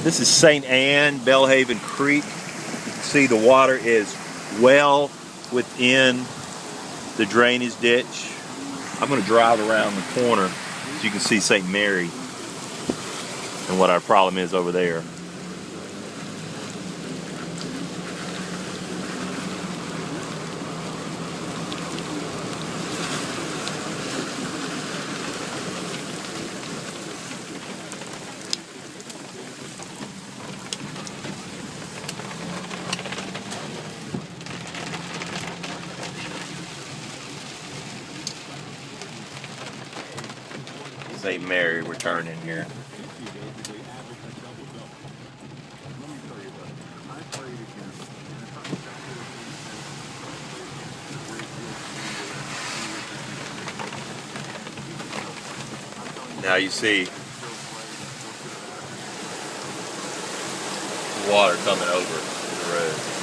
This is St. Anne, Belhaven Creek. See, the water is well within the drainage ditch. I'm going to drive around the corner so you can see St. Mary and what our problem is over there. St. Mary, we're turning here. Now you see water coming over the road.